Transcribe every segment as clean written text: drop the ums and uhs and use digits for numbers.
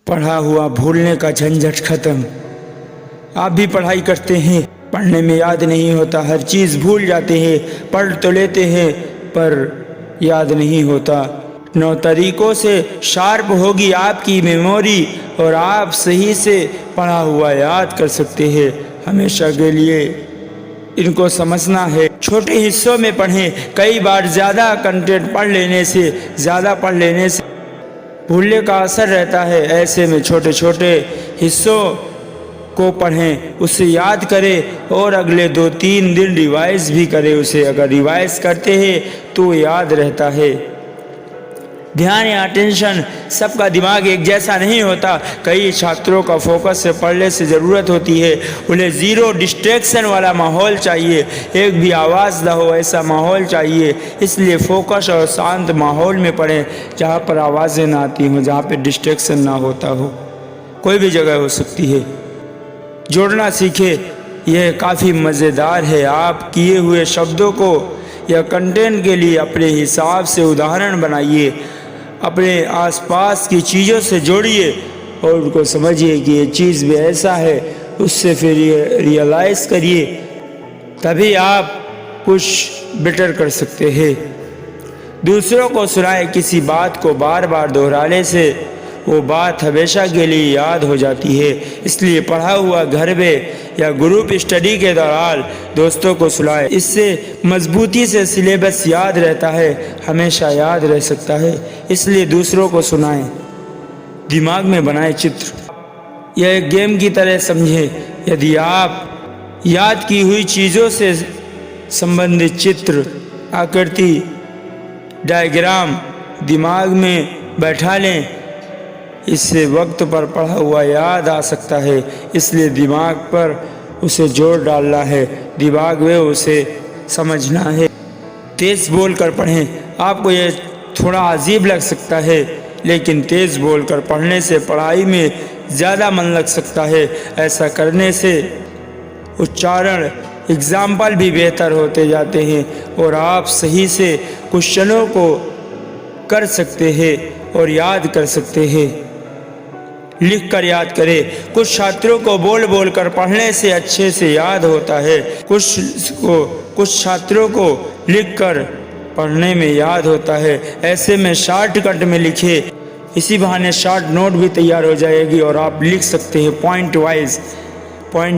पढ़ा हुआ भूलने का झंझट खत्म। आप भी पढ़ाई करते हैं, पढ़ने में याद नहीं होता, हर चीज़ भूल जाते हैं, पढ़ तो लेते हैं पर याद नहीं होता। 9 तरीकों से शार्प होगी आपकी मेमोरी और आप सही से पढ़ा हुआ याद कर सकते हैं हमेशा के लिए। इनको समझना है, छोटे हिस्सों में पढ़ें। कई बार ज़्यादा कंटेंट पढ़ लेने से भूलने का असर रहता है। ऐसे में छोटे छोटे हिस्सों को पढ़ें, उसे याद करें और अगले 2-3 दिन रिवाइज भी करें उसे। अगर रिवाइज करते हैं तो याद रहता है। ध्यान या अटेंशन, सबका दिमाग एक जैसा नहीं होता। कई छात्रों का फोकस से पढ़ने से ज़रूरत होती है। उन्हें ज़ीरो डिस्ट्रैक्शन वाला माहौल चाहिए, एक भी आवाज़ ना हो ऐसा माहौल चाहिए। इसलिए फोकस और शांत माहौल में पढ़ें, जहाँ पर आवाज़ें ना आती हों, जहाँ पर डिस्ट्रैक्शन ना होता हो। कोई भी जगह हो सकती है। जोड़ना सीखें, यह काफ़ी मज़ेदार है। आप किए हुए शब्दों को या कंटेंट के लिए अपने हिसाब से उदाहरण बनाइए, अपने आसपास की चीज़ों से जोड़िए और उनको समझिए कि ये चीज़ भी ऐसा है, उससे फिर ये रियलाइज़ करिए, तभी आप कुछ बेटर कर सकते हैं। दूसरों को सुनाए, किसी बात को बार बार दोहराने से वो बात हमेशा के लिए याद हो जाती है। इसलिए पढ़ा हुआ घर में या ग्रुप स्टडी के दौरान दोस्तों को सुनाएं, इससे मजबूती से सिलेबस याद रहता है, हमेशा याद रह सकता है। इसलिए दूसरों को सुनाएं। दिमाग में बनाएं चित्र, यह एक गेम की तरह समझें। यदि आप याद की हुई चीज़ों से संबंधित चित्र, आकृति, डायग्राम दिमाग में बैठा लें, इससे वक्त पर पढ़ा हुआ याद आ सकता है। इसलिए दिमाग पर उसे जोर डालना है, दिमाग में उसे समझना है। तेज़ बोल कर पढ़ें। आपको ये थोड़ा अजीब लग सकता है, लेकिन तेज़ बोल कर पढ़ने से पढ़ाई में ज़्यादा मन लग सकता है। ऐसा करने से उच्चारण, एग्जाम्पल भी बेहतर होते जाते हैं और आप सही से क्वेश्चनों को कर सकते हैं और याद कर सकते हैं। लिख कर याद करें। कुछ छात्रों को बोल बोल कर पढ़ने से अच्छे से याद होता है, कुछ छात्रों को लिख कर पढ़ने में याद होता है। ऐसे में शॉर्टकट में लिखे, इसी बहाने शॉर्ट नोट भी तैयार हो जाएगी और आप लिख सकते हैं। पॉइंट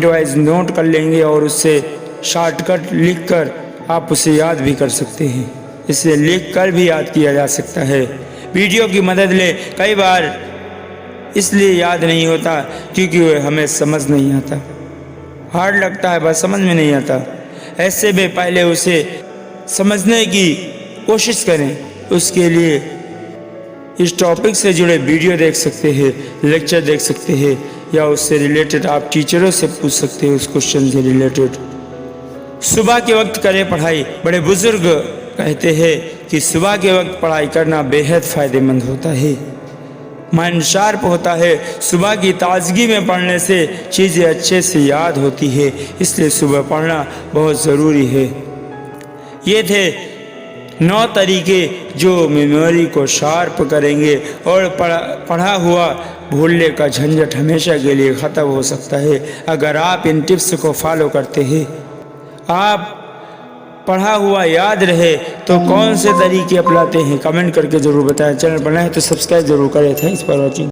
वाइज नोट कर लेंगे और उससे शॉर्टकट लिख कर आप उसे याद भी कर सकते हैं। इसे लिख कर भी याद किया जा सकता है। वीडियो की मदद लें। कई बार इसलिए याद नहीं होता क्योंकि वह हमें समझ नहीं आता, हार्ड लगता है, बस समझ में नहीं आता। ऐसे में पहले उसे समझने की कोशिश करें। उसके लिए इस टॉपिक से जुड़े वीडियो देख सकते हैं, लेक्चर देख सकते हैं, या उससे रिलेटेड आप टीचरों से पूछ सकते हैं उस क्वेश्चन से रिलेटेड। सुबह के वक्त करें पढ़ाई। बड़े बुजुर्ग कहते हैं कि सुबह के वक्त पढ़ाई करना बेहद फ़ायदेमंद होता है, माइंड शार्प होता है। सुबह की ताजगी में पढ़ने से चीज़ें अच्छे से याद होती है, इसलिए सुबह पढ़ना बहुत ज़रूरी है। ये थे 9 तरीके जो मेमोरी को शार्प करेंगे और पढ़ा हुआ भूलने का झंझट हमेशा के लिए ख़त्म हो सकता है अगर आप इन टिप्स को फॉलो करते हैं। आप पढ़ा हुआ याद रहे तो कौन से तरीके अपनाते हैं, कमेंट करके ज़रूर बताएं। चैनल बनाए तो सब्सक्राइब जरूर करें। Thanks for watching.